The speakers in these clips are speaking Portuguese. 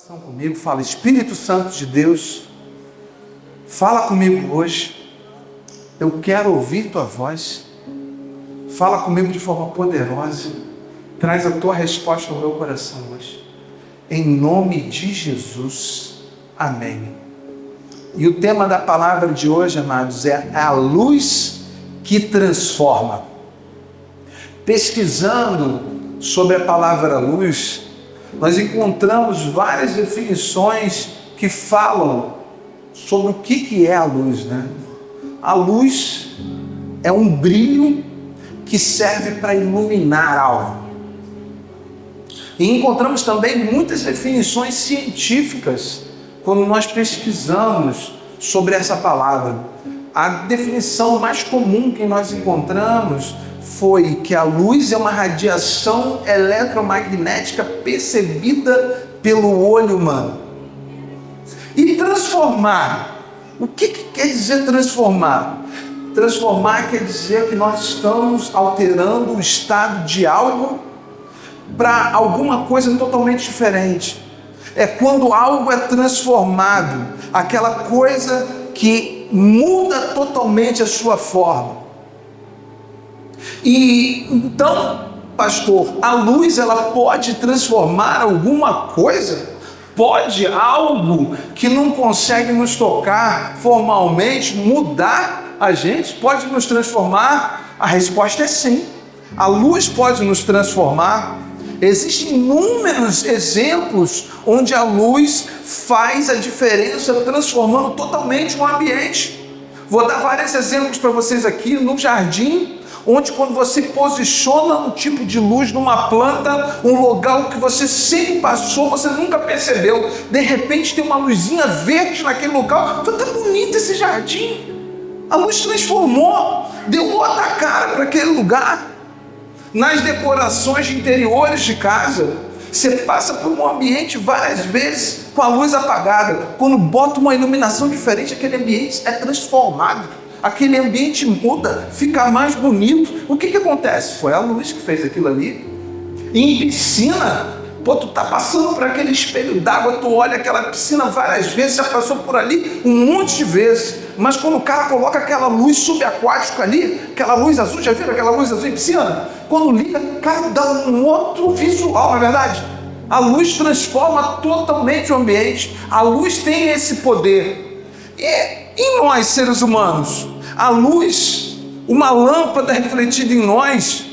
Comigo, fala: Espírito Santo de Deus, fala comigo hoje, eu quero ouvir tua voz, fala comigo de forma poderosa, traz a tua resposta ao meu coração hoje, em nome de Jesus, amém. E o tema da palavra de hoje, amados, é a luz que transforma. Pesquisando sobre a palavra luz, nós encontramos várias definições que falam sobre o que é a luz, né? A luz é um brilho que serve para iluminar algo. E encontramos também muitas definições científicas quando nós pesquisamos sobre essa palavra. A definição mais comum que nós encontramos foi que a luz é uma radiação eletromagnética percebida pelo olho humano. E transformar, o que quer dizer transformar? Transformar quer dizer que nós estamos alterando o estado de algo para alguma coisa totalmente diferente. É quando algo é transformado, aquela coisa que muda totalmente a sua forma. E então, pastor, a luz ela pode transformar alguma coisa? Pode algo que não consegue nos tocar formalmente mudar a gente? Pode nos transformar? A resposta é sim. A luz pode nos transformar. Existem inúmeros exemplos onde a luz faz a diferença, transformando totalmente o ambiente. Vou dar vários exemplos para vocês aqui no jardim, onde quando você posiciona um tipo de luz numa planta, um local que você sempre passou, você nunca percebeu, de repente tem uma luzinha verde naquele local, tá bonito esse jardim, a luz transformou, deu outra cara para aquele lugar. Nas decorações de interiores de casa, você passa por um ambiente várias vezes com a luz apagada, quando bota uma iluminação diferente, aquele ambiente é transformado. Aquele ambiente muda, fica mais bonito. O que acontece? Foi a luz que fez aquilo ali. E em piscina, tu tá passando por aquele espelho d'água, tu olha aquela piscina várias vezes, já passou por ali um monte de vezes. Mas quando o cara coloca aquela luz subaquática ali, aquela luz azul, já viram aquela luz azul em piscina? Quando liga, cara, dá um outro visual, não é verdade? A luz transforma totalmente o ambiente. A luz tem esse poder. E nós, seres humanos? A luz, uma lâmpada refletida em nós,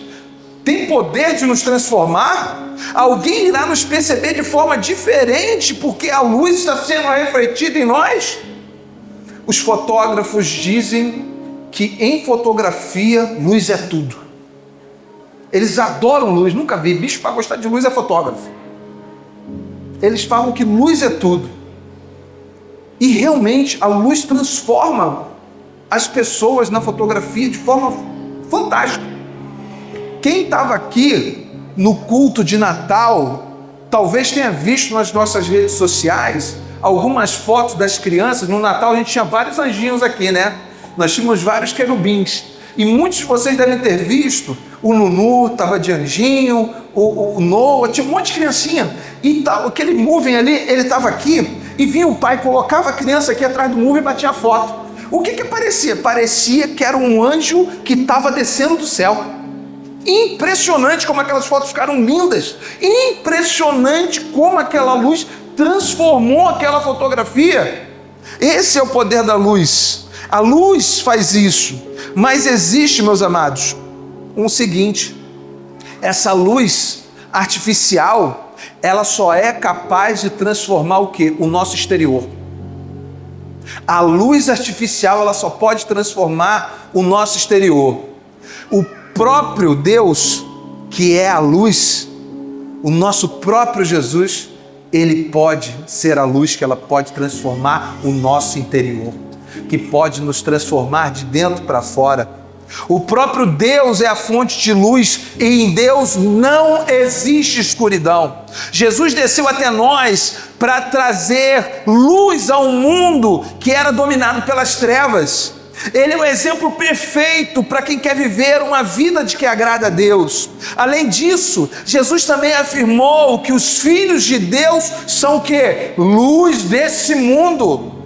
tem poder de nos transformar? Alguém irá nos perceber de forma diferente porque a luz está sendo refletida em nós? Os fotógrafos dizem que em fotografia, luz é tudo. Eles adoram luz, nunca vi. Bicho para gostar de luz é fotógrafo. Eles falam que luz é tudo. E realmente a luz transforma as pessoas na fotografia de forma fantástica. Quem estava aqui no culto de Natal, talvez tenha visto nas nossas redes sociais algumas fotos das crianças. No Natal a gente tinha vários anjinhos aqui, né? Nós tínhamos vários querubins. E muitos de vocês devem ter visto, o Nunu estava de anjinho, o Noah, tinha um monte de criancinha. E aquele moving ali, ele estava aqui, e vinha o pai, colocava a criança aqui atrás do moving e batia a foto. O que parecia? Parecia que era um anjo que estava descendo do céu. Impressionante como aquelas fotos ficaram lindas. Impressionante como aquela luz transformou aquela fotografia. Esse é o poder da luz. A luz faz isso. Mas existe, meus amados, seguinte: essa luz artificial, ela só é capaz de transformar o quê? O nosso exterior. A luz artificial, ela só pode transformar o nosso exterior. O próprio Deus, que é a luz, o nosso próprio Jesus, ele pode ser a luz que ela pode transformar o nosso interior, que pode nos transformar de dentro para fora. O próprio Deus é a fonte de luz e em Deus não existe escuridão. Jesus desceu até nós para trazer luz a um mundo que era dominado pelas trevas. Ele é o exemplo perfeito para quem quer viver uma vida de que agrada a Deus. Além disso, Jesus também afirmou que os filhos de Deus são o quê? Luz desse mundo.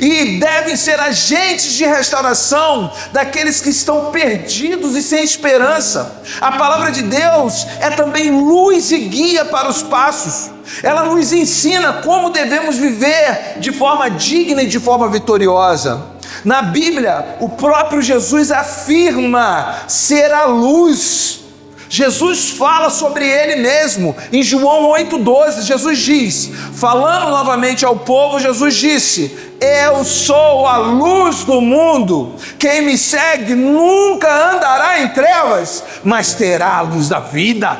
E devem ser agentes de restauração daqueles que estão perdidos e sem esperança. A palavra de Deus é também luz e guia para os passos. Ela nos ensina como devemos viver de forma digna e de forma vitoriosa. Na Bíblia, o próprio Jesus afirma ser a luz. Jesus fala sobre ele mesmo. Em João 8,12, Jesus diz, falando novamente ao povo, Jesus disse: eu sou a luz do mundo. Quem me segue nunca andará em trevas, mas terá a luz da vida.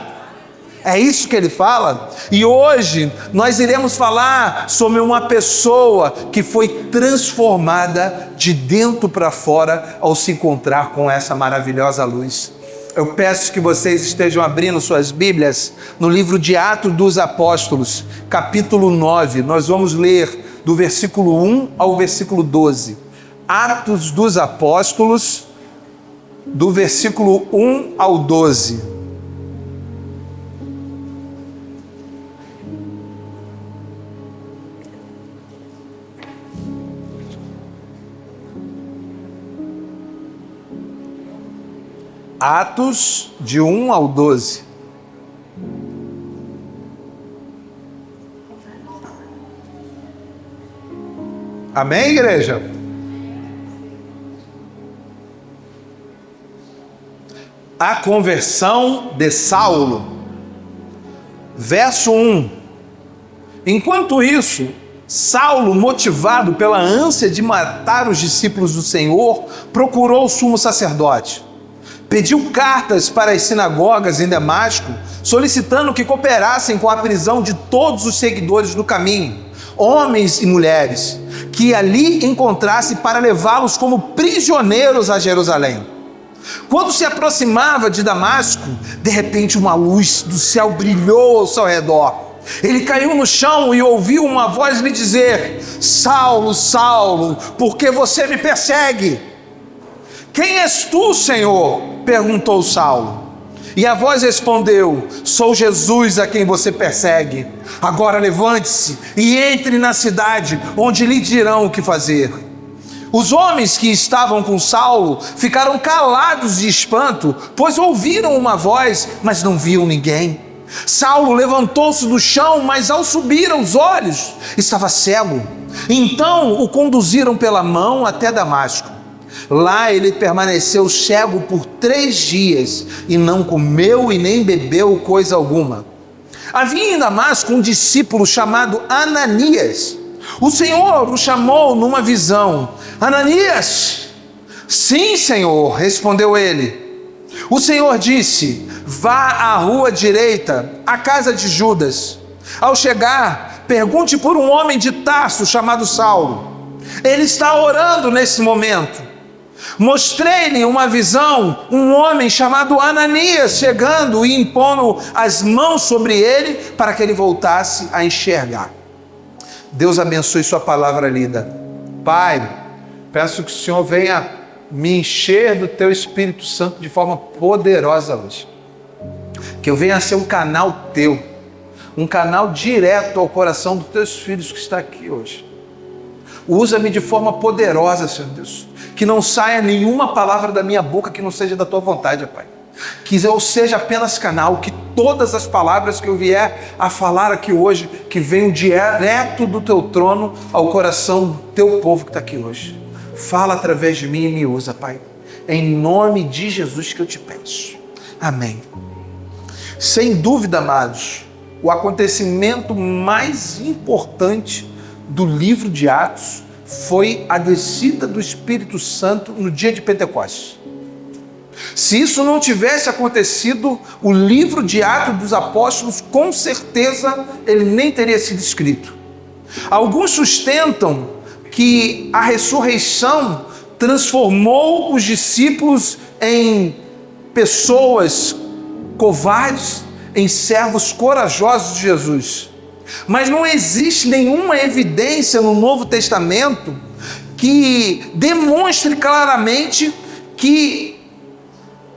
É isso que ele fala. E hoje nós iremos falar sobre uma pessoa que foi transformada de dentro para fora ao se encontrar com essa maravilhosa luz. Eu peço que vocês estejam abrindo suas Bíblias no livro de Atos dos Apóstolos, capítulo 9. Nós vamos ler do versículo 1 ao versículo 12. Atos dos Apóstolos, do versículo 1 ao 12. Atos de 1 ao 12. Amém, igreja? A conversão de Saulo. Verso 1. Enquanto isso, Saulo, motivado pela ânsia de matar os discípulos do Senhor, procurou o sumo sacerdote. Pediu cartas para as sinagogas em Damasco, solicitando que cooperassem com a prisão de todos os seguidores do caminho, homens e mulheres, que ali encontrasse para levá-los como prisioneiros a Jerusalém. Quando se aproximava de Damasco, de repente uma luz do céu brilhou ao seu redor. Ele caiu no chão e ouviu uma voz lhe dizer: Saulo, Saulo, por que você me persegue? Quem és tu, Senhor? Perguntou Saulo. E a voz respondeu: sou Jesus a quem você persegue. Agora levante-se e entre na cidade, onde lhe dirão o que fazer. Os homens que estavam com Saulo ficaram calados de espanto, pois ouviram uma voz, mas não viam ninguém. Saulo levantou-se do chão, mas ao subir os olhos, estava cego. Então o conduziram pela mão até Damasco. Lá ele permaneceu cego por 3 dias e não comeu e nem bebeu coisa alguma. Havia em Damasco um discípulo chamado Ananias. O Senhor o chamou numa visão: Ananias! Sim, Senhor, respondeu ele. O Senhor disse: vá à rua direita, à casa de Judas. Ao chegar, pergunte por um homem de Tarso chamado Saulo. Ele está orando nesse momento. Mostrei-lhe uma visão, um homem chamado Ananias chegando e impondo as mãos sobre ele para que ele voltasse a enxergar. Deus abençoe sua palavra lida. Pai, peço que o Senhor venha me encher do teu Espírito Santo de forma poderosa hoje. Que eu venha ser um canal teu, um canal direto ao coração dos teus filhos que está aqui hoje. Usa-me de forma poderosa, Senhor Deus. Que não saia nenhuma palavra da minha boca que não seja da tua vontade, Pai. Que eu seja apenas canal, que todas as palavras que eu vier a falar aqui hoje, que venham direto do teu trono ao coração do teu povo que está aqui hoje. Fala através de mim e me usa, Pai. Em nome de Jesus que eu te peço. Amém. Sem dúvida, amados, o acontecimento mais importante do livro de Atos foi a descida do Espírito Santo no dia de Pentecostes. Se isso não tivesse acontecido, o livro de Atos dos Apóstolos, com certeza, ele nem teria sido escrito. Alguns sustentam que a ressurreição transformou os discípulos em pessoas covardes, em servos corajosos de Jesus. Mas não existe nenhuma evidência no Novo Testamento que demonstre claramente que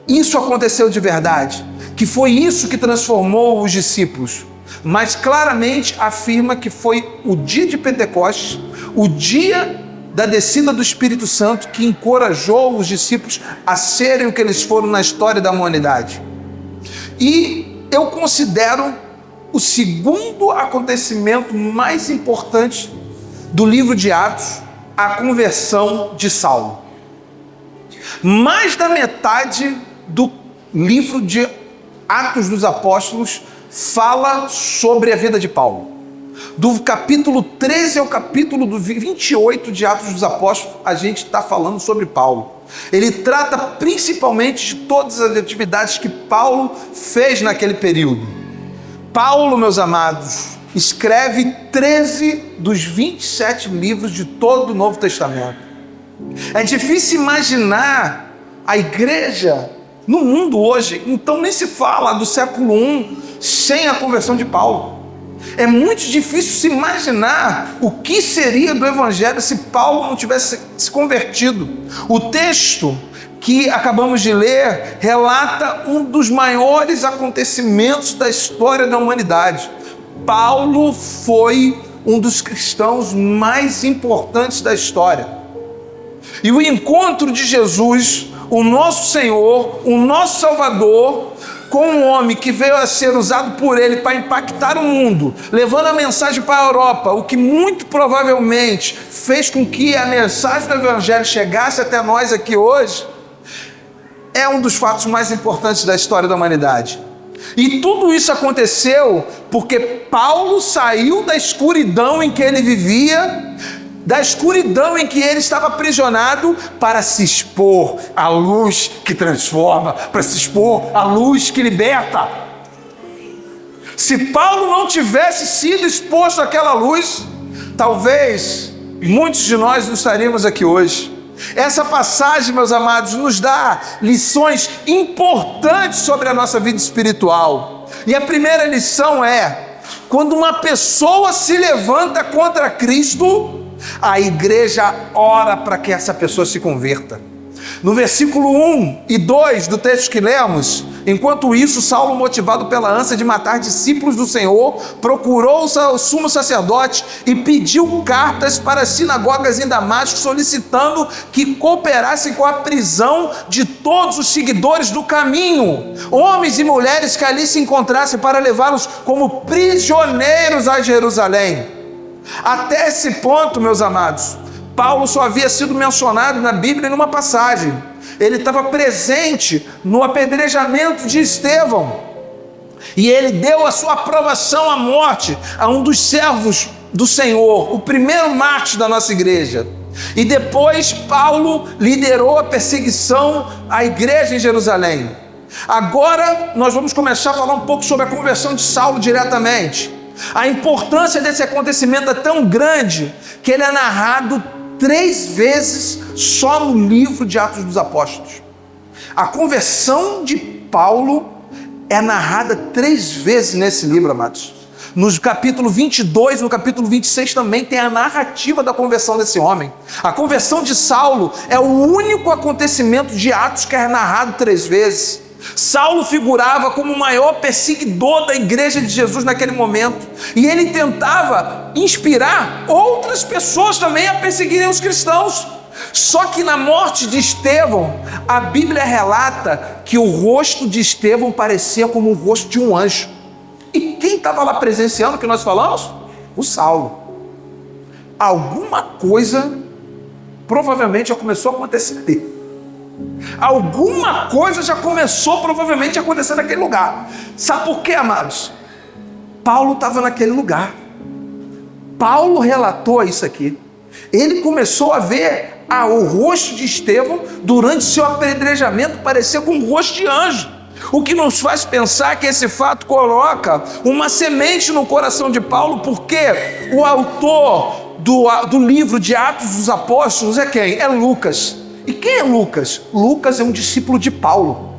isso aconteceu de verdade, que foi isso que transformou os discípulos, mas claramente afirma que foi o dia de Pentecostes, o dia da descida do Espírito Santo, que encorajou os discípulos a serem o que eles foram na história da humanidade. E eu considero o segundo acontecimento mais importante do livro de Atos a conversão de Saulo. Mais da metade do livro de Atos dos Apóstolos fala sobre a vida de Paulo. Do capítulo 13 ao capítulo 28 de Atos dos Apóstolos, a gente está falando sobre Paulo. Ele trata principalmente de todas as atividades que Paulo fez naquele período. Paulo, meus amados, escreve 13 dos 27 livros de todo o Novo Testamento. É difícil imaginar a igreja no mundo hoje, então nem se fala do século I sem a conversão de Paulo. É muito difícil se imaginar o que seria do evangelho se Paulo não tivesse se convertido. O texto que acabamos de ler relata um dos maiores acontecimentos da história da humanidade. Paulo foi um dos cristãos mais importantes da história. E o encontro de Jesus, o nosso Senhor, o nosso Salvador, com um homem que veio a ser usado por ele para impactar o mundo, levando a mensagem para a Europa, o que muito provavelmente fez com que a mensagem do Evangelho chegasse até nós aqui hoje, é um dos fatos mais importantes da história da humanidade. E tudo isso aconteceu porque Paulo saiu da escuridão em que ele vivia, da escuridão em que ele estava aprisionado, para se expor à luz que transforma, para se expor à luz que liberta. Se Paulo não tivesse sido exposto àquela luz, talvez muitos de nós não estaríamos aqui hoje. Essa passagem, meus amados, nos dá lições importantes sobre a nossa vida espiritual. E a primeira lição é: quando uma pessoa se levanta contra Cristo, a igreja ora para que essa pessoa se converta. No versículo 1 e 2 do texto que lemos, enquanto isso, Saulo, motivado pela ânsia de matar discípulos do Senhor, procurou o sumo sacerdote e pediu cartas para as sinagogas em Damasco, solicitando que cooperassem com a prisão de todos os seguidores do caminho, homens e mulheres que ali se encontrassem, para levá-los como prisioneiros a Jerusalém. Até esse ponto, meus amados, Paulo só havia sido mencionado na Bíblia em uma passagem. Ele estava presente no apedrejamento de Estevão, e ele deu a sua aprovação à morte a um dos servos do Senhor, o primeiro mártir da nossa igreja. E depois Paulo liderou a perseguição à igreja em Jerusalém. Agora nós vamos começar a falar um pouco sobre a conversão de Saulo diretamente. A importância desse acontecimento é tão grande que ele é narrado 3 vezes só no livro de Atos dos Apóstolos. A conversão de Paulo é narrada 3 vezes nesse livro, amados. No capítulo 22, no capítulo 26 também tem a narrativa da conversão desse homem. A conversão de Saulo é o único acontecimento de Atos que é narrado 3 vezes. Saulo figurava como o maior perseguidor da igreja de Jesus naquele momento, e ele tentava inspirar outras pessoas também a perseguirem os cristãos. Só que na morte de Estevão, a Bíblia relata que o rosto de Estevão parecia como o rosto de um anjo. E quem estava lá presenciando o que nós falamos? O Saulo. Alguma coisa provavelmente já começou a acontecer ali. Alguma coisa já começou provavelmente a acontecer naquele lugar. Sabe por quê, amados? Paulo estava naquele lugar. Paulo relatou isso aqui. Ele começou a ver o rosto de Estevão durante seu apedrejamento parecer com o rosto de anjo. O que nos faz pensar que esse fato coloca uma semente no coração de Paulo, porque o autor do livro de Atos dos Apóstolos é quem? É Lucas. E quem é Lucas? Lucas é um discípulo de Paulo.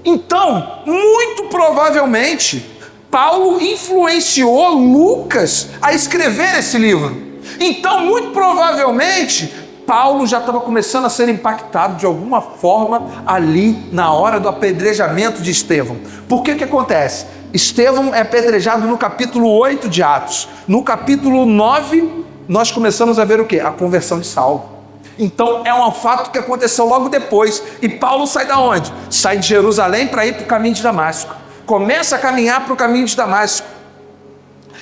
Então, muito provavelmente, Paulo influenciou Lucas a escrever esse livro. Então, muito provavelmente, Paulo já estava começando a ser impactado de alguma forma ali na hora do apedrejamento de Estevão. Por que acontece? Estevão é apedrejado no capítulo 8 de Atos. No capítulo 9, nós começamos a ver o quê? A conversão de Saulo. Então é um fato que aconteceu logo depois. E Paulo sai da onde? Sai de Jerusalém para ir para o caminho de Damasco. Começa a caminhar para o caminho de Damasco.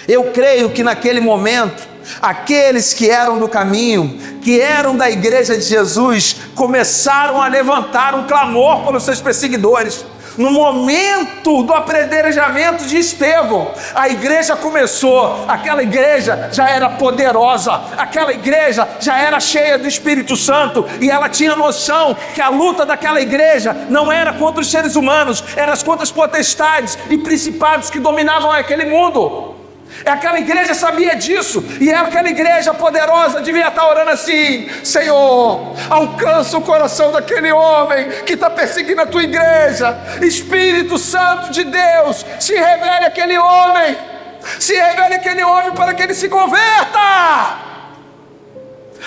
Eu creio que naquele momento, aqueles que eram do caminho, que eram da igreja de Jesus, começaram a levantar um clamor pelos seus perseguidores. No momento do apedrejamento de Estevão, a igreja começou, aquela igreja já era poderosa, aquela igreja já era cheia do Espírito Santo, e ela tinha noção que a luta daquela igreja não era contra os seres humanos, era contra as potestades e principados que dominavam aquele mundo. Aquela igreja sabia disso, e aquela igreja poderosa devia estar orando assim: Senhor, alcança o coração daquele homem que está perseguindo a tua igreja. Espírito Santo de Deus, se revele aquele homem, para que ele se converta.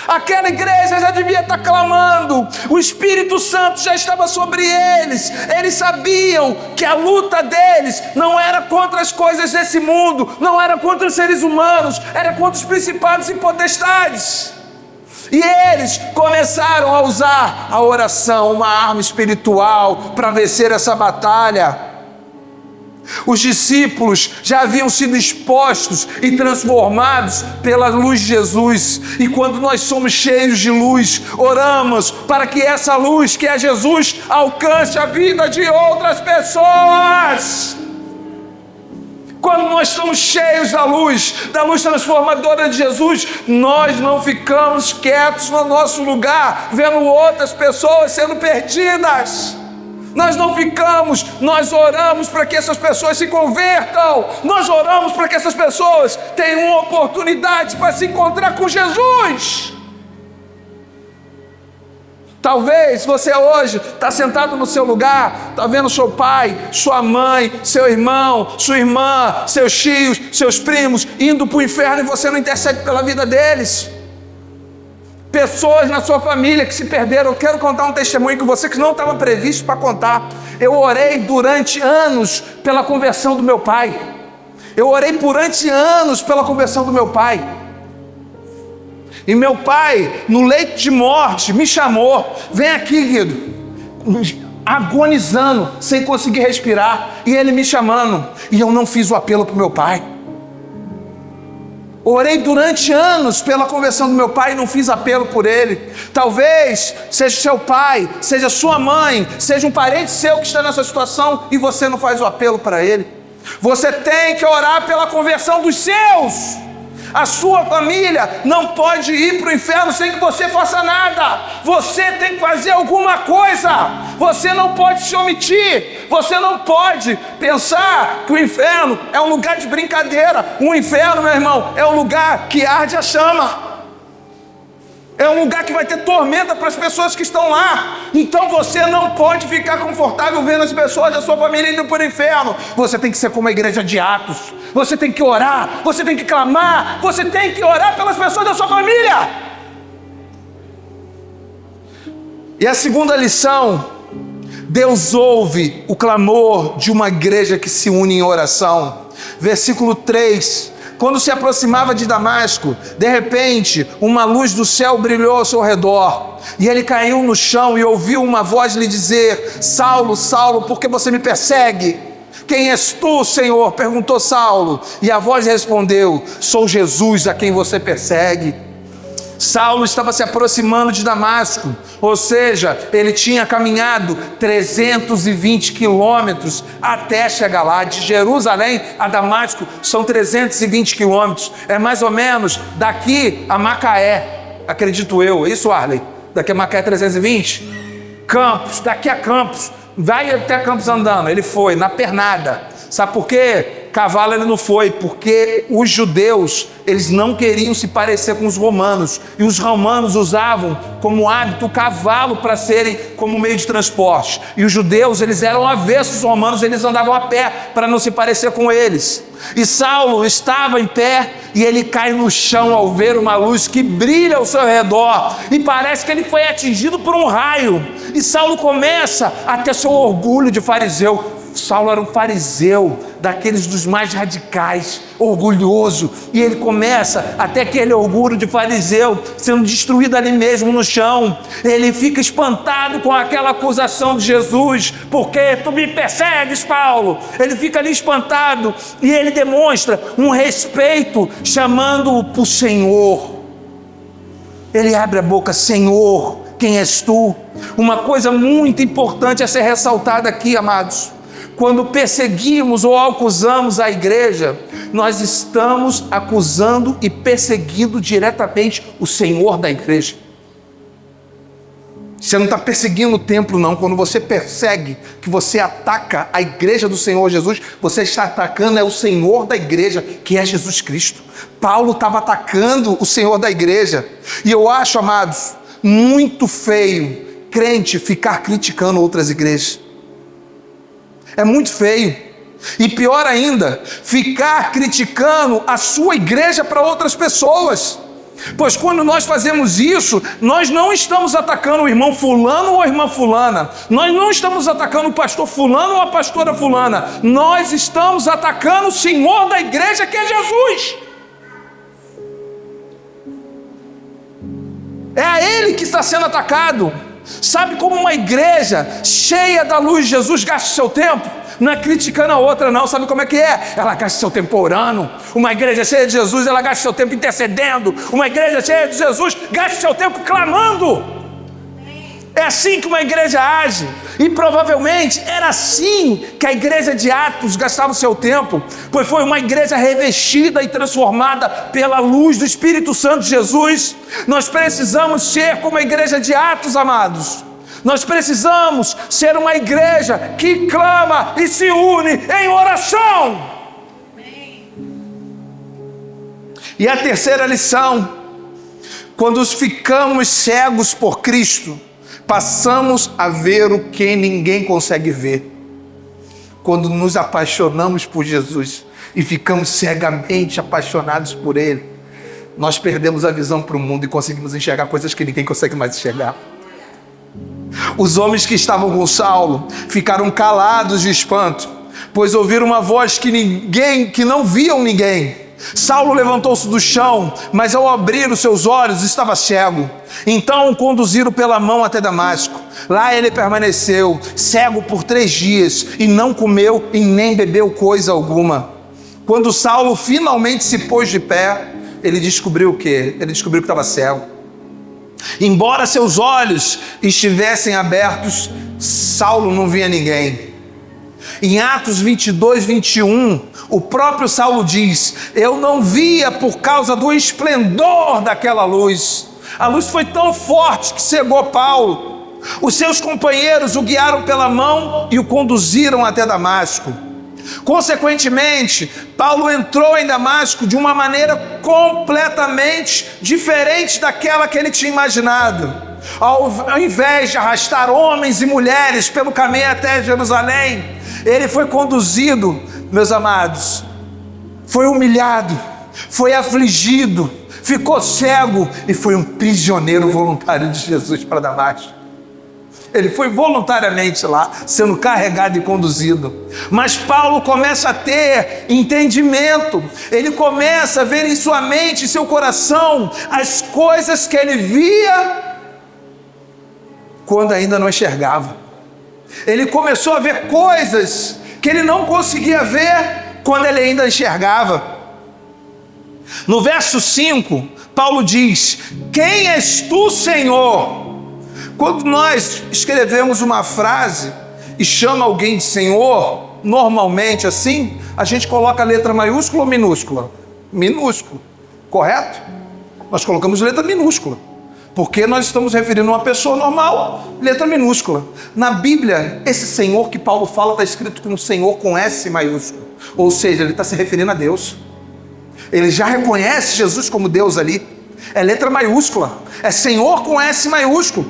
Aquela igreja já devia estar clamando, o Espírito Santo já estava sobre eles. Eles sabiam que a luta deles não era contra as coisas desse mundo, não era contra os seres humanos, era contra os principados e potestades. E eles começaram a usar a oração, uma arma espiritual, para vencer essa batalha. Os discípulos já haviam sido expostos e transformados pela luz de Jesus. E quando nós somos cheios de luz, oramos para que essa luz, que é Jesus, alcance a vida de outras pessoas. Quando nós estamos cheios da luz transformadora de Jesus, nós não ficamos quietos no nosso lugar, vendo outras pessoas sendo perdidas. Nós não ficamos, nós oramos para que essas pessoas se convertam, nós oramos para que essas pessoas tenham uma oportunidade para se encontrar com Jesus. Talvez você hoje está sentado no seu lugar, está vendo seu pai, sua mãe, seu irmão, sua irmã, seus tios, seus primos indo para o inferno, e você não intercede pela vida deles. Pessoas na sua família que se perderam. Eu quero contar um testemunho com você que não estava previsto para contar. Eu orei durante anos pela conversão do meu pai. durante anos pela conversão do meu pai. E meu pai, no leito de morte, me chamou: vem aqui, Guido, agonizando, sem conseguir respirar, e ele me chamando, e eu não fiz o apelo para o meu pai. Orei durante anos pela conversão do meu pai e não fiz apelo por ele. Talvez seja seu pai, seja sua mãe, seja um parente seu que está nessa situação e você não faz o apelo para ele. Você tem que orar pela conversão dos seus. A sua família não pode ir para o inferno sem que você faça nada. Você tem que fazer alguma coisa. Você não pode se omitir. Você não pode pensar que o inferno é um lugar de brincadeira. O inferno, meu irmão, é um lugar que arde a chama. É um lugar que vai ter tormenta para as pessoas que estão lá. Então você não pode ficar confortável vendo as pessoas da sua família indo para o inferno. Você tem que ser como a igreja de Atos. Você tem que orar, você tem que clamar, você tem que orar pelas pessoas da sua família. E a segunda lição: Deus ouve o clamor de uma igreja que se une em oração. Versículo 3: quando se aproximava de Damasco, de repente, uma luz do céu brilhou ao seu redor, e ele caiu no chão e ouviu uma voz lhe dizer: Saulo, Saulo, por que você me persegue? Quem és tu, Senhor? Perguntou Saulo, e a voz respondeu: sou Jesus a quem você persegue. Saulo estava se aproximando de Damasco, ou seja, ele tinha caminhado 320 quilômetros até chegar lá. De Jerusalém a Damasco são 320 quilômetros, é mais ou menos daqui a Macaé, acredito eu, é isso, Arley? Daqui a Macaé 320? Campos, daqui a Campos, vai até Campos andando. Ele foi na pernada. Sabe por quê? cavalo ele não foi, porque os judeus, eles não queriam se parecer com os romanos, e os romanos usavam como hábito o cavalo para serem como meio de transporte, e os judeus, eles eram avessos aos romanos, eles andavam a pé para não se parecer com eles. E Saulo estava em pé e ele cai no chão ao ver uma luz que brilha ao seu redor, e parece que ele foi atingido por um raio, e Saulo começa a ter seu orgulho de fariseu. Saulo era um fariseu, daqueles dos mais radicais, orgulhoso, e ele começa até aquele orgulho de fariseu sendo destruído ali mesmo no chão. Ele fica espantado com aquela acusação de Jesus: porque tu me persegues, Paulo? Ele fica ali espantado e ele demonstra um respeito chamando-o por Senhor. Ele abre a boca: Senhor, quem és tu? Uma coisa muito importante a ser ressaltada aqui, amados: quando perseguimos ou acusamos a igreja, nós estamos acusando e perseguindo diretamente o Senhor da igreja. Você não está perseguindo o templo, não. Quando você persegue, que você ataca a igreja do Senhor Jesus, você está atacando o Senhor da igreja, que é Jesus Cristo. Paulo estava atacando o Senhor da igreja. E eu acho, amados, muito feio crente ficar criticando outras igrejas. É muito feio. E pior ainda, ficar criticando a sua igreja para outras pessoas. Pois quando nós fazemos isso, nós não estamos atacando o irmão fulano ou a irmã fulana. Nós não estamos atacando o pastor fulano ou a pastora fulana. Nós estamos atacando o Senhor da igreja, que é Jesus. É a Ele que está sendo atacado. Sabe como uma igreja cheia da luz de Jesus gasta seu tempo? Não é criticando a outra, não. Sabe como é que é? Ela gasta seu tempo orando. Uma igreja cheia de Jesus, ela gasta seu tempo intercedendo. Uma igreja cheia de Jesus gasta seu tempo clamando. É assim que uma igreja age. E provavelmente era assim que a igreja de Atos gastava o seu tempo, pois foi uma igreja revestida e transformada pela luz do Espírito Santo de Jesus. Nós precisamos ser como a igreja de Atos, amados. Nós precisamos ser uma igreja que clama e se une em oração. E a terceira lição: quando ficamos cegos por Cristo, passamos a ver o que ninguém consegue ver. Quando nos apaixonamos por Jesus e ficamos cegamente apaixonados por Ele, nós perdemos a visão para o mundo e conseguimos enxergar coisas que ninguém consegue mais enxergar. Os homens que estavam com Saulo ficaram calados de espanto, pois ouviram uma voz que não viam ninguém. Saulo levantou-se do chão, mas ao abrir os seus olhos estava cego. Então o conduziram pela mão até Damasco. Lá ele permaneceu cego por 3 dias e não comeu e nem bebeu coisa alguma. Quando Saulo finalmente se pôs de pé, ele descobriu o quê? Ele descobriu que estava cego. Embora seus olhos estivessem abertos, Saulo não via ninguém. Em Atos 22, 21, o próprio Saulo diz: eu não via por causa do esplendor daquela luz. A luz foi tão forte que cegou Paulo. Os seus companheiros o guiaram pela mão e o conduziram até Damasco. Consequentemente, Paulo entrou em Damasco de uma maneira completamente diferente daquela que ele tinha imaginado. Ao invés de arrastar homens e mulheres pelo caminho até Jerusalém, ele foi conduzido, meus amados, foi humilhado, foi afligido, ficou cego e foi um prisioneiro voluntário de Jesus para Damasco. Ele foi voluntariamente lá, sendo carregado e conduzido. Mas Paulo começa a ter entendimento. Ele começa a ver em sua mente, em seu coração, as coisas que ele via quando ainda não enxergava. Ele começou a ver coisas que ele não conseguia ver quando ele ainda enxergava. No verso 5, Paulo diz: quem és tu, Senhor? Quando nós escrevemos uma frase e chama alguém de Senhor, normalmente assim, a gente coloca a letra maiúscula ou minúscula? Minúscula, correto? Nós colocamos letra minúscula, porque nós estamos referindo a uma pessoa normal, letra minúscula. Na Bíblia, esse Senhor que Paulo fala está escrito com Senhor com S maiúsculo. Ou seja, ele está se referindo a Deus. Ele já reconhece Jesus como Deus ali. É letra maiúscula, é Senhor com S maiúsculo.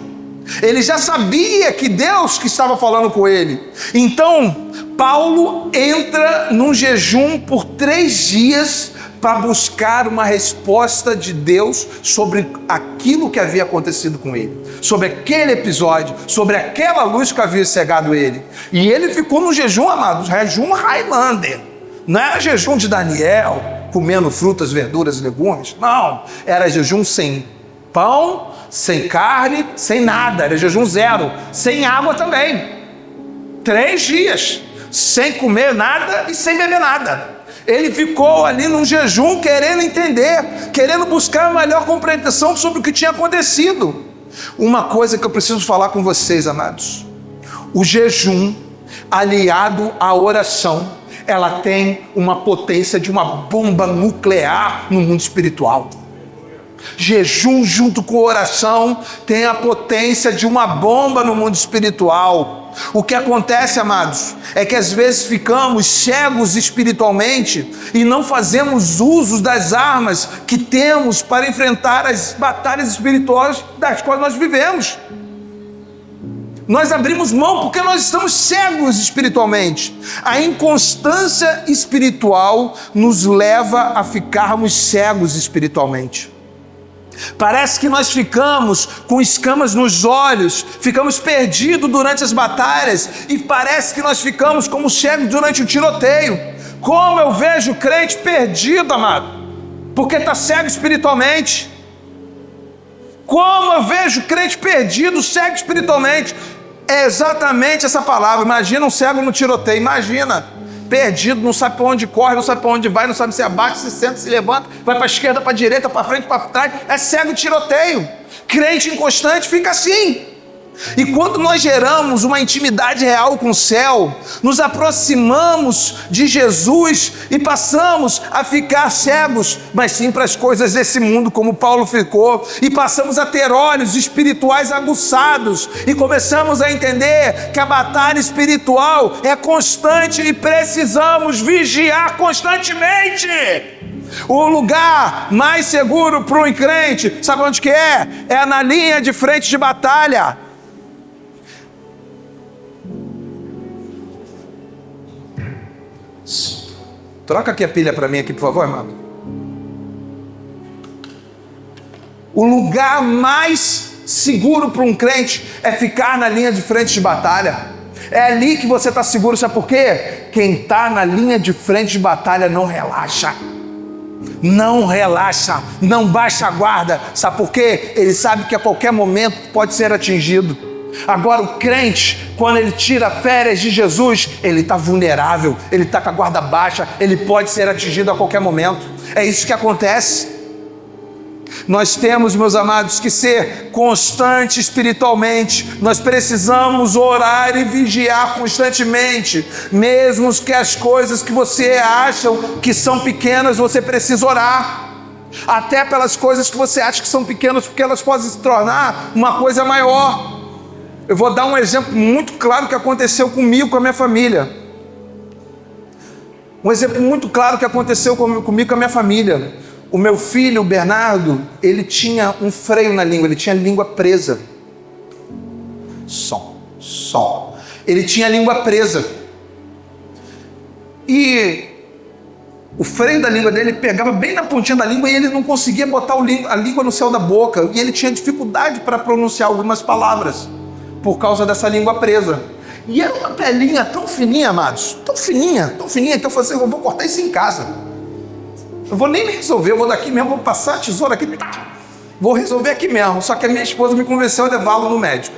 Ele já sabia que Deus que estava falando com ele. Então, Paulo entra num jejum por 3 dias para buscar uma resposta de Deus sobre aquilo que havia acontecido com ele, sobre aquele episódio, sobre aquela luz que havia cegado ele. E ele ficou no jejum, amados, jejum Highlander. Não era jejum de Daniel, comendo frutas, verduras e legumes. Não, era jejum sem pão, sem carne, sem nada. Era jejum zero, sem água também. 3 dias, sem comer nada e sem beber nada. Ele ficou ali num jejum querendo entender, querendo buscar a melhor compreensão sobre o que tinha acontecido. Uma coisa que eu preciso falar com vocês, amados. O jejum aliado à oração, ela tem uma potência de uma bomba nuclear no mundo espiritual. Jejum junto com oração tem a potência de uma bomba no mundo espiritual. O que acontece, amados, é que às vezes ficamos cegos espiritualmente e não fazemos uso das armas que temos para enfrentar as batalhas espirituais das quais nós vivemos. Nós abrimos mão porque nós estamos cegos espiritualmente. A inconstância espiritual nos leva a ficarmos cegos espiritualmente. Parece que nós ficamos com escamas nos olhos, ficamos perdidos durante as batalhas e parece que nós ficamos como cegos durante o tiroteio. Como eu vejo crente perdido, amado, porque está cego espiritualmente. Como eu vejo crente perdido, cego espiritualmente. É exatamente essa palavra. Imagina um cego no tiroteio, imagina. Perdido, não sabe para onde corre, não sabe para onde vai, não sabe se abaixa, se senta, se levanta, vai para a esquerda, para a direita, para frente, para trás. É cego tiroteio. Crente inconstante fica assim. E quando nós geramos uma intimidade real com o céu, nos aproximamos de Jesus e passamos a ficar cegos, mas sim para as coisas desse mundo, como Paulo ficou, e passamos a ter olhos espirituais aguçados, e começamos a entender que a batalha espiritual é constante e precisamos vigiar constantemente. O lugar mais seguro para um crente, sabe onde que é? É na linha de frente de batalha. Troca aqui a pilha para mim aqui, por favor, irmão. O lugar mais seguro para um crente é ficar na linha de frente de batalha. É ali que você está seguro, sabe por quê? Quem está na linha de frente de batalha não relaxa. Não relaxa, não baixa a guarda. Sabe por quê? Ele sabe que a qualquer momento pode ser atingido. Agora o crente, quando ele tira férias de Jesus, ele está vulnerável, ele está com a guarda baixa, ele pode ser atingido a qualquer momento. É isso que acontece. Nós temos, meus amados, que ser constante espiritualmente. Nós precisamos orar e vigiar constantemente. Mesmo que as coisas que você acha que são pequenas, você precisa orar. Até pelas coisas que você acha que são pequenas, porque elas podem se tornar uma coisa maior. Eu vou dar um exemplo muito claro que aconteceu comigo, com a minha família. Um exemplo muito claro que aconteceu comigo, com a minha família. O meu filho, o Bernardo, ele tinha um freio na língua, ele tinha a língua presa. Som. Ele tinha a língua presa. E o freio da língua dele pegava bem na pontinha da língua e ele não conseguia botar a língua no céu da boca. E ele tinha dificuldade para pronunciar algumas palavras, por causa dessa língua presa. E era uma pelinha tão fininha, amados, tão fininha, que eu falei assim, eu vou cortar isso em casa. Eu vou nem me resolver, eu vou daqui mesmo, vou passar a tesoura aqui, vou resolver aqui mesmo. Só que a minha esposa me convenceu a levá-lo no médico.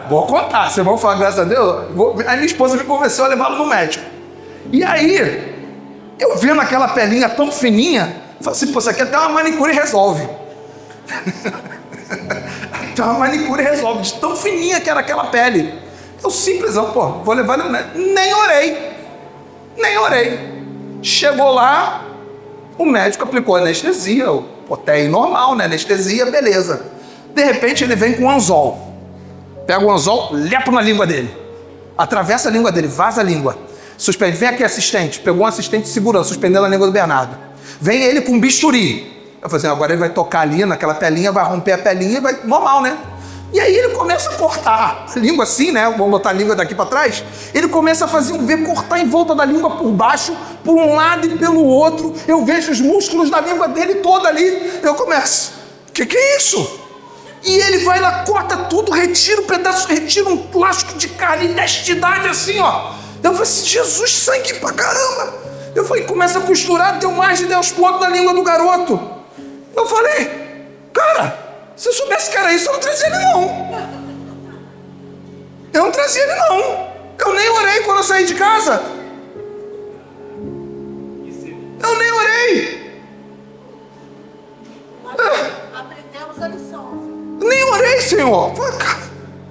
Vou contar, vocês vão falar, graças a Deus. A minha esposa me convenceu a levá-lo no médico. E aí, eu vendo aquela pelinha tão fininha, falei assim, pô, isso aqui até uma manicure resolve. Então a manicure resolve, de tão fininha que era aquela pele. Eu simplesmente, vou levar ele no médico. Nem orei. Chegou lá, o médico aplicou anestesia, até normal, né? Anestesia, beleza. De repente ele vem com um anzol. Pega o anzol, lepo na língua dele. Atravessa a língua dele, vaza a língua. Suspende. Vem aqui, assistente. Pegou um assistente de segurança, suspendendo a língua do Bernardo. Vem ele com um bisturi. Eu falei assim, agora ele vai tocar ali naquela pelinha, vai romper a pelinha e vai... Normal, né? E aí ele começa a cortar a língua assim, né? Vamos botar a língua daqui para trás. Ele começa a fazer um V, cortar em volta da língua por baixo, por um lado e pelo outro. Eu vejo os músculos da língua dele toda ali. Eu começo, que é isso? E ele vai lá, corta tudo, retira um pedaço, retira um lasco de carne, intestinidade assim, ó. Eu falei assim, Jesus, sangue pra caramba. Eu falei, começa a costurar, deu mais de 10 pontos na língua do garoto. Eu falei, cara, se eu soubesse que era isso, eu não trazia ele não. Eu não trazia ele não. Eu nem orei quando eu saí de casa. Eu nem orei. Aprendemos a lição. Nem orei, Senhor.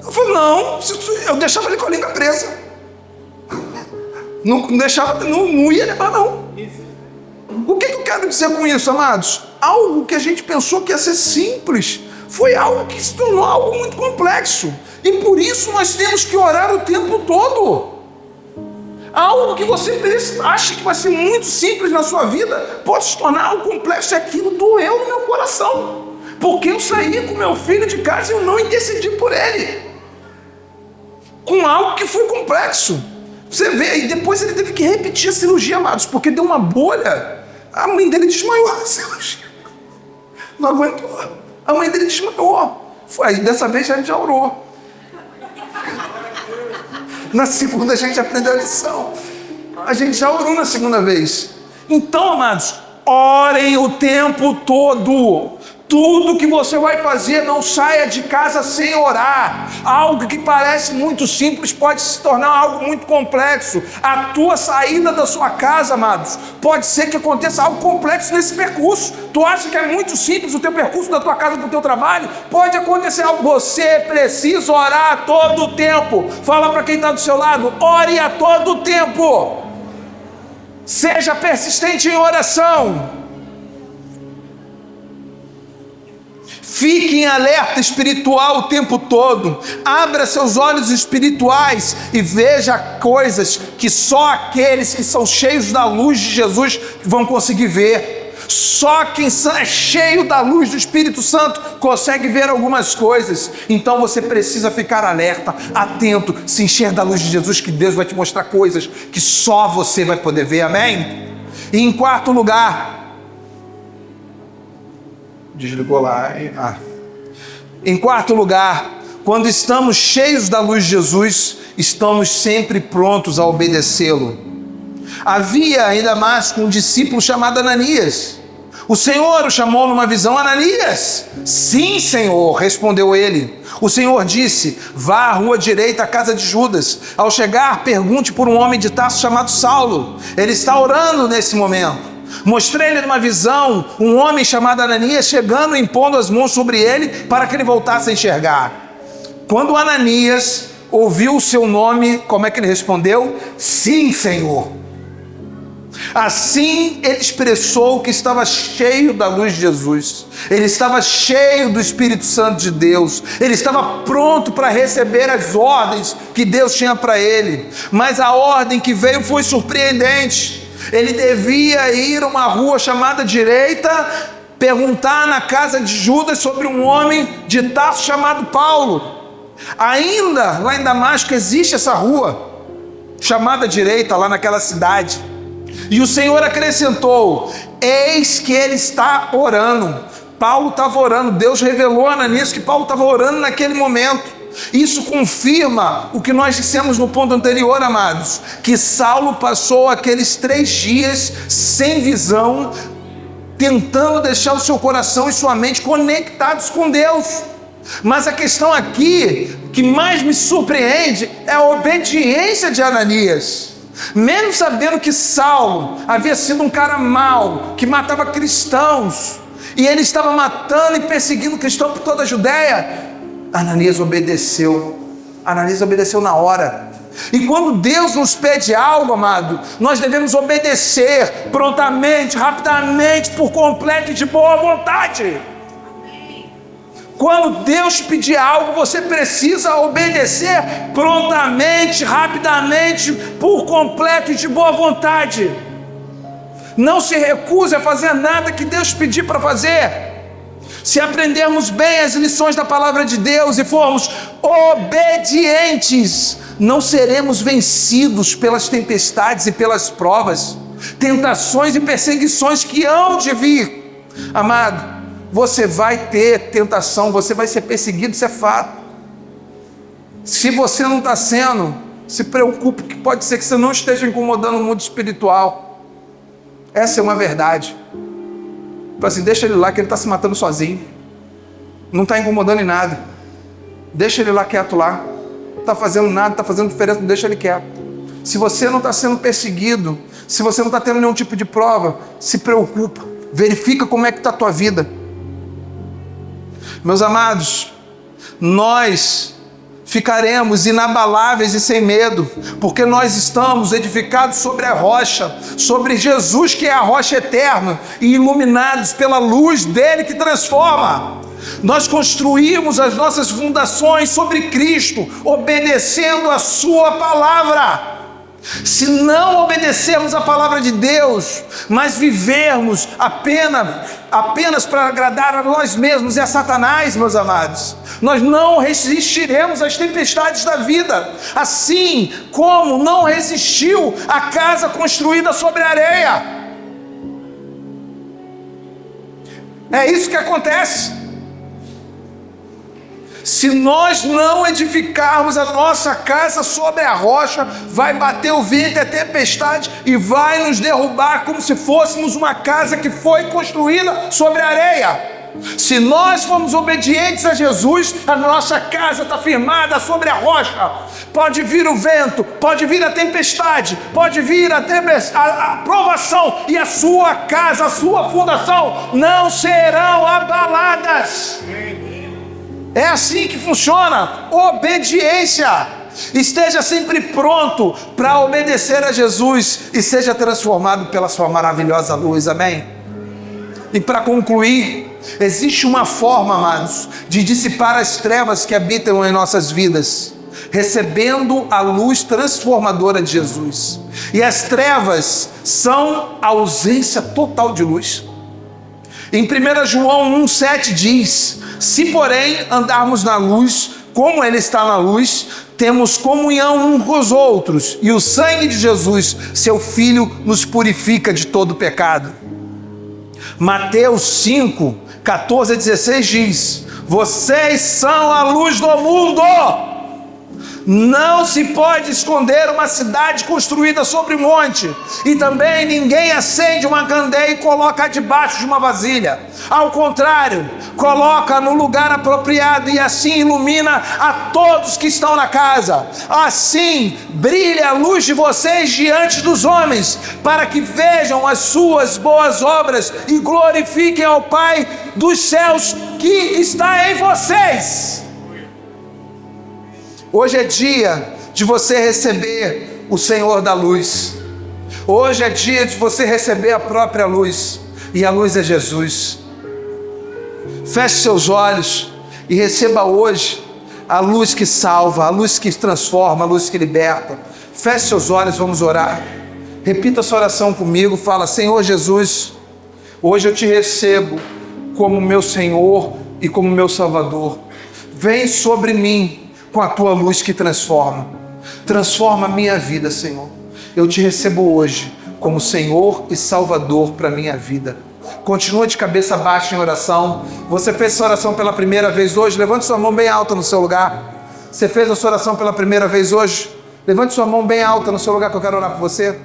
Eu falei, não, eu deixava ele com a língua presa. Não deixava, não ia levar não. O que eu quero dizer com isso, amados? Algo que a gente pensou que ia ser simples, foi algo que se tornou algo muito complexo. E por isso nós temos que orar o tempo todo. Algo que você acha que vai ser muito simples na sua vida, pode se tornar algo complexo. E aquilo doeu no meu coração. Porque eu saí com meu filho de casa e eu não intercedi por ele. Com algo que foi complexo. Você vê, e depois ele teve que repetir a cirurgia, amados, porque deu uma bolha. A mãe dele desmaiou na cirurgia. Não aguentou. A mãe dele desmaiou. Aí dessa vez a gente já orou. Na segunda a gente aprendeu a lição. A gente já orou na segunda vez. Então, amados, orem o tempo todo. Tudo que você vai fazer, não saia de casa sem orar. Algo que parece muito simples pode se tornar algo muito complexo. A tua saída da sua casa, amados, pode ser que aconteça algo complexo nesse percurso. Tu acha que é muito simples o teu percurso da tua casa para o teu trabalho? Pode acontecer algo. Você precisa orar a todo o tempo. Fala para quem está do seu lado, ore a todo o tempo. Seja persistente em oração. Fique em alerta espiritual o tempo todo. Abra seus olhos espirituais e veja coisas que só aqueles que são cheios da luz de Jesus vão conseguir ver. Só quem é cheio da luz do Espírito Santo consegue ver algumas coisas. Então você precisa ficar alerta, atento, se encher da luz de Jesus, que Deus vai te mostrar coisas que só você vai poder ver, amém? E em quarto lugar, desligou lá. Em quarto lugar, quando estamos cheios da luz de Jesus, estamos sempre prontos a obedecê-lo. Havia ainda mais um discípulo chamado Ananias. O Senhor o chamou numa visão, Ananias. Sim, Senhor, respondeu ele. O Senhor disse, vá à rua direita, à casa de Judas. Ao chegar, pergunte por um homem de Tarso chamado Saulo. Ele está orando nesse momento. Mostrei-lhe numa visão um homem chamado Ananias chegando e impondo as mãos sobre ele para que ele voltasse a enxergar. Quando Ananias ouviu o seu nome, como é que ele respondeu? Sim, Senhor. Assim ele expressou que estava cheio da luz de Jesus. Ele estava cheio do Espírito Santo de Deus. Ele estava pronto para receber as ordens que Deus tinha para ele. Mas a ordem que veio foi surpreendente. Ele devia ir a uma rua chamada direita, perguntar na casa de Judas sobre um homem de Tarso chamado Paulo. Ainda lá em Damasco existe essa rua chamada direita, lá naquela cidade. E o Senhor acrescentou, eis que ele está orando. Paulo estava orando, Deus revelou a Ananias que Paulo estava orando naquele momento. Isso confirma o que nós dissemos no ponto anterior, amados, que Saulo passou aqueles 3 dias sem visão, tentando deixar o seu coração e sua mente conectados com Deus. Mas a questão aqui, que mais me surpreende, é a obediência de Ananias. Mesmo sabendo que Saulo havia sido um cara mau, que matava cristãos, e ele estava matando e perseguindo cristãos por toda a Judéia, Ananias obedeceu. Ananias obedeceu na hora. E quando Deus nos pede algo, amado, nós devemos obedecer prontamente, rapidamente, por completo e de boa vontade. Quando Deus pedir algo, você precisa obedecer prontamente, rapidamente, por completo e de boa vontade. Não se recuse a fazer nada que Deus pedir para fazer. Se aprendermos bem as lições da palavra de Deus e formos obedientes, não seremos vencidos pelas tempestades e pelas provas, tentações e perseguições que hão de vir. Amado, você vai ter tentação, você vai ser perseguido, isso é fato. Se você não está sendo, se preocupe, que pode ser que você não esteja incomodando o mundo espiritual. Essa é uma verdade. Então assim, deixa ele lá que ele está se matando sozinho, não está incomodando em nada, deixa ele lá quieto lá, não está fazendo nada, não está fazendo diferença, deixa ele quieto. Se você não está sendo perseguido, se você não está tendo nenhum tipo de prova, se preocupa, verifica como é que está a tua vida. Meus amados, nós ficaremos inabaláveis e sem medo, porque nós estamos edificados sobre a rocha, sobre Jesus, que é a rocha eterna, e iluminados pela luz dele que transforma. Nós construímos as nossas fundações sobre Cristo, obedecendo a sua palavra. Se não obedecermos a palavra de Deus, mas vivermos apenas para agradar a nós mesmos e a Satanás, meus amados, nós não resistiremos às tempestades da vida, assim como não resistiu a casa construída sobre a areia. É isso que acontece. Se nós não edificarmos a nossa casa sobre a rocha, vai bater o vento e a tempestade e vai nos derrubar como se fôssemos uma casa que foi construída sobre a areia. Se nós formos obedientes a Jesus, a nossa casa está firmada sobre a rocha. Pode vir o vento, pode vir a tempestade, pode vir a provação, e a sua casa, a sua fundação não serão abaladas. É assim que funciona. Obediência. Esteja sempre pronto para obedecer a Jesus e seja transformado pela sua maravilhosa luz. Amém? E para concluir, existe uma forma, amados, de dissipar as trevas que habitam em nossas vidas, recebendo a luz transformadora de Jesus. E as trevas são a ausência total de luz. Em 1 João 1,7 diz: se porém andarmos na luz, como ele está na luz, temos comunhão uns com os outros, e o sangue de Jesus, seu Filho, nos purifica de todo pecado. Mateus 5, 14 a 16 diz: vocês são a luz do mundo. Não se pode esconder uma cidade construída sobre um monte, e também ninguém acende uma candeia e coloca debaixo de uma vasilha. Ao contrário, coloca no lugar apropriado e assim ilumina a todos que estão na casa. Assim brilha a luz de vocês diante dos homens, para que vejam as suas boas obras e glorifiquem ao Pai dos céus que está em vocês. Hoje é dia de você receber o Senhor da luz. Hoje é dia de você receber a própria luz. E a luz é Jesus. Feche seus olhos e receba hoje a luz que salva, a luz que transforma, a luz que liberta. Feche seus olhos, vamos orar. Repita essa oração comigo. Fala: Senhor Jesus, hoje eu te recebo como meu Senhor e como meu Salvador. Vem sobre mim com a tua luz que transforma. Transforma a minha vida, Senhor. Eu te recebo hoje como Senhor e Salvador para a minha vida. Continua de cabeça baixa em oração. Você fez essa oração pela primeira vez hoje? Levante sua mão bem alta no seu lugar. Você fez essa oração pela primeira vez hoje? Levante sua mão bem alta no seu lugar, que eu quero orar por você.